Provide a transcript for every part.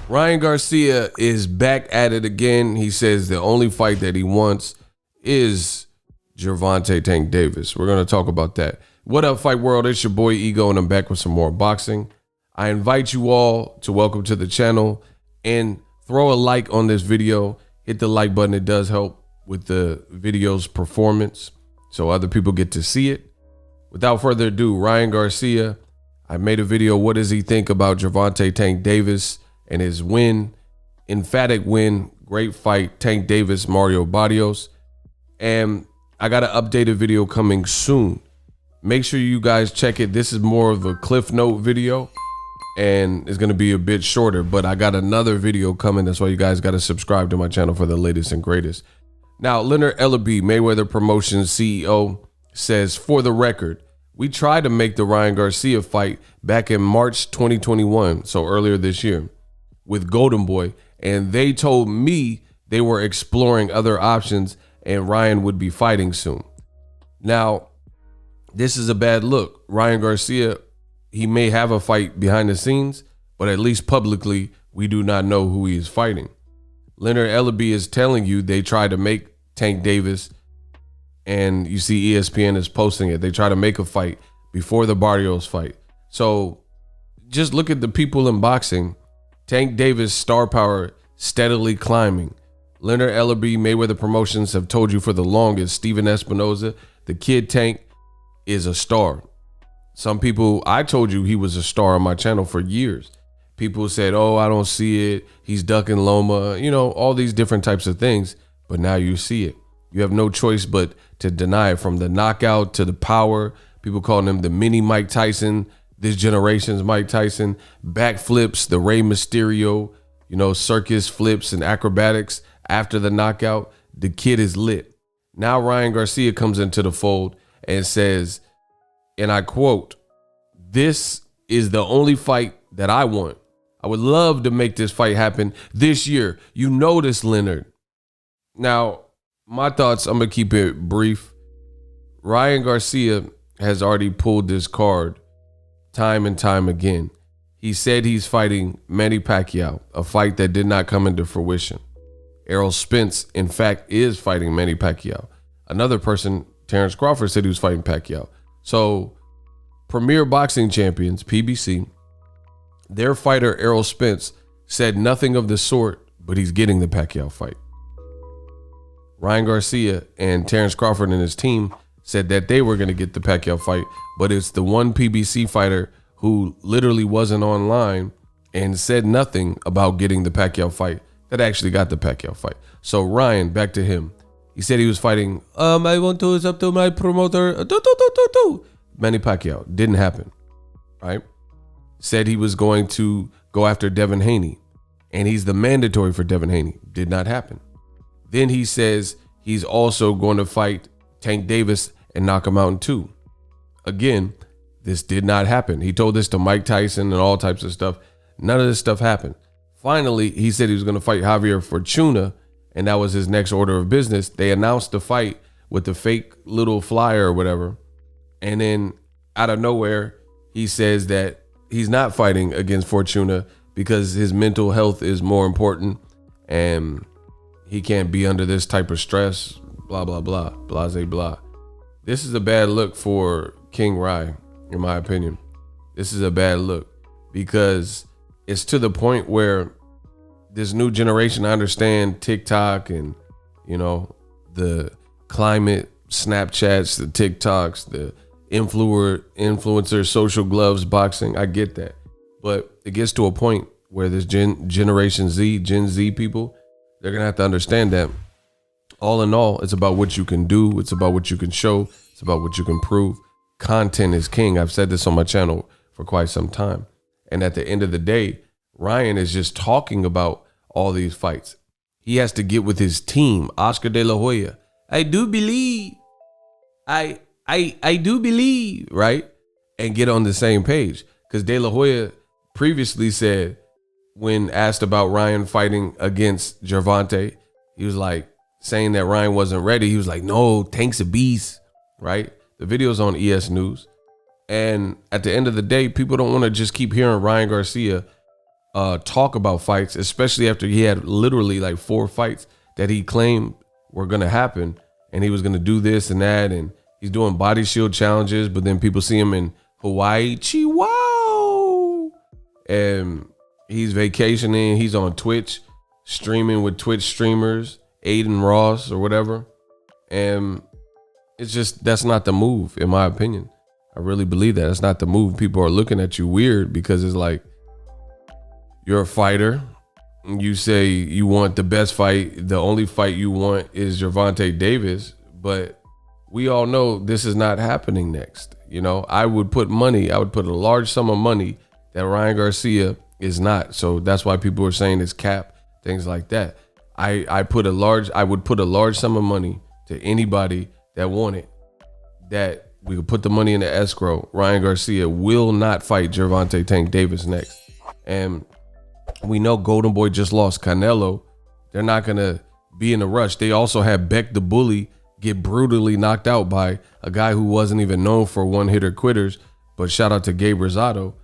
Ryan Garcia is back at it again. He says the only fight that he wants is Gervonta Tank Davis. We're going to talk about that. What up, Fight World? It's your boy Ego, and I'm back with some more boxing. I invite you all to welcome to the channel and throw a like on this video. Hit the like button. It does help with the video's performance so other people get to see it. Without further ado, Ryan Garcia. I made a video. What does he think about Gervonta Tank Davis and his win? Emphatic win. Great fight. Tank Davis, Mario Barrios. And I got an updated video coming soon. Make sure you guys check it. This is more of a Cliff Note video and it's going to be a bit shorter, but I got another video coming. That's why you guys got to subscribe to my channel for the latest and greatest. Now, Leonard Ellaby, Mayweather Promotions CEO, says, for the record, we tried to make the Ryan Garcia fight back in March 2021, so earlier this year, with Golden Boy, and they told me they were exploring other options and Ryan would be fighting soon. Now, this is a bad look. Ryan Garcia, he may have a fight behind the scenes, but at least publicly, we do not know who he is fighting. Leonard Ellaby is telling you they tried to make Tank Davis, and you see ESPN is posting it. They try to make a fight before the Barrios fight. So just look at the people in boxing. Tank Davis' star power steadily climbing. Leonard Ellaby, Mayweather Promotions have told you for the longest, Steven Espinoza, the kid Tank, is a star. Some people, I told you he was a star on my channel for years. People said, oh, I don't see it. He's ducking Loma, you know, all these different types of things. But now you see it. You have no choice but to deny it, from the knockout to the power. People calling him the mini Mike Tyson, this generation's Mike Tyson. Backflips, the Rey Mysterio, you know, circus flips and acrobatics after the knockout. The kid is lit. Now Ryan Garcia comes into the fold and says, and I quote, "This is the only fight that I want. I would love to make this fight happen this year. You know this, Leonard." Now, my thoughts, I'm going to keep it brief. Ryan Garcia has already pulled this card time and time again. He said he's fighting Manny Pacquiao, a fight that did not come into fruition. Errol Spence, in fact, is fighting Manny Pacquiao. Another person, Terrence Crawford, said he was fighting Pacquiao. So, Premier Boxing Champions, PBC, their fighter, Errol Spence, said nothing of the sort, but he's getting the Pacquiao fight. Ryan Garcia and Terrence Crawford and his team said that they were going to get the Pacquiao fight, but it's the one PBC fighter who literally wasn't online and said nothing about getting the Pacquiao fight that actually got the Pacquiao fight. So Ryan, back to him. He said he was fighting, I want to, it's up to my promoter, Manny Pacquiao. Didn't happen, right? Said he was going to go after Devin Haney, and he's the mandatory for Devin Haney. Did not happen. Then he says he's also going to fight Tank Davis and knock him out in 2. Again, this did not happen. He told this to Mike Tyson and all types of stuff. None of this stuff happened. Finally, he said he was going to fight Javier Fortuna, and that was his next order of business. They announced the fight with the fake little flyer or whatever. And then out of nowhere, he says that he's not fighting against Fortuna because his mental health is more important and he can't be under this type of stress, blah, blah, blah, blase, blah. This is a bad look for King Rye, in my opinion. This is a bad look because it's to the point where this new generation, I understand TikTok and, you know, the climate Snapchats, the TikToks, the influencer, social gloves, boxing. I get that. But it gets to a point where this Generation Z people, they're going to have to understand that all in all, it's about what you can do. It's about what you can show. It's about what you can prove. Content is king. I've said this on my channel for quite some time. And at the end of the day, Ryan is just talking about all these fights. He has to get with his team, Oscar De La Hoya. I do believe, I do believe, right? And get on the same page. Because De La Hoya previously said, when asked about Ryan fighting against Gervonta, he was like saying that Ryan wasn't ready. He was like, no, Tank's a beast, right? The video's on ES News. And at the end of the day, people don't want to just keep hearing Ryan Garcia talk about fights, especially after he had literally like 4 fights that he claimed were going to happen, and he was going to do this and that, and he's doing body shield challenges, but then people see him in Hawaii, Chihuahua, and he's vacationing. He's on Twitch, streaming with Twitch streamers, Aiden Ross or whatever, and it's just, that's not the move, in my opinion. I really believe that. That's not the move. People are looking at you weird because it's like, you're a fighter. You say you want the best fight. The only fight you want is Gervonta Davis, but we all know this is not happening next. You know, I would put a large sum of money that Ryan Garcia is not. So that's why people are saying it's cap, things like that. I would put a large sum of money to anybody that wanted, that we could put the money in the escrow. Ryan Garcia will not fight Gervonta Tank Davis next. And we know Golden Boy just lost Canelo. They're not going to be in a rush. They also had Beck the Bully get brutally knocked out by a guy who wasn't even known for one-hitter quitters, but shout out to Gabe Rosado.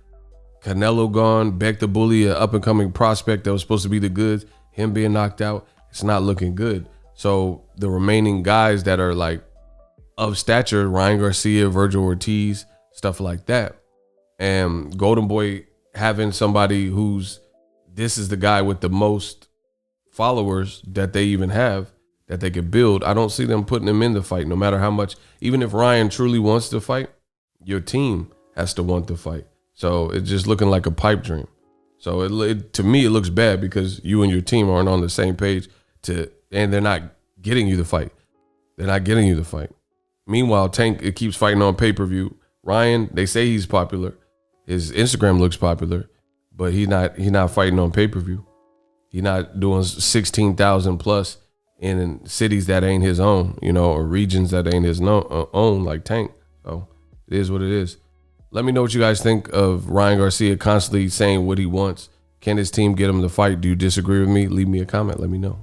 Canelo gone, Beck the Bully, an up-and-coming prospect that was supposed to be the goods, him being knocked out. It's not looking good. So the remaining guys that are like of stature, Ryan Garcia, Virgil Ortiz, stuff like that. And Golden Boy having somebody this is the guy with the most followers that they even have, that they could build. I don't see them putting him in the fight, no matter how much. Even if Ryan truly wants to fight, your team has to want to fight. So it's just looking like a pipe dream. So to me, it looks bad because you and your team aren't on the same page and they're not getting you the fight. They're not getting you the fight. Meanwhile, Tank, it keeps fighting on pay-per-view. Ryan, they say he's popular. His Instagram looks popular. But he's not fighting on pay-per-view. He's not doing 16,000 plus in cities that ain't his own, you know, or regions that ain't his own, like Tank. So it is what it is. Let me know what you guys think of Ryan Garcia constantly saying what he wants. Can his team get him to fight? Do you disagree with me? Leave me a comment. Let me know.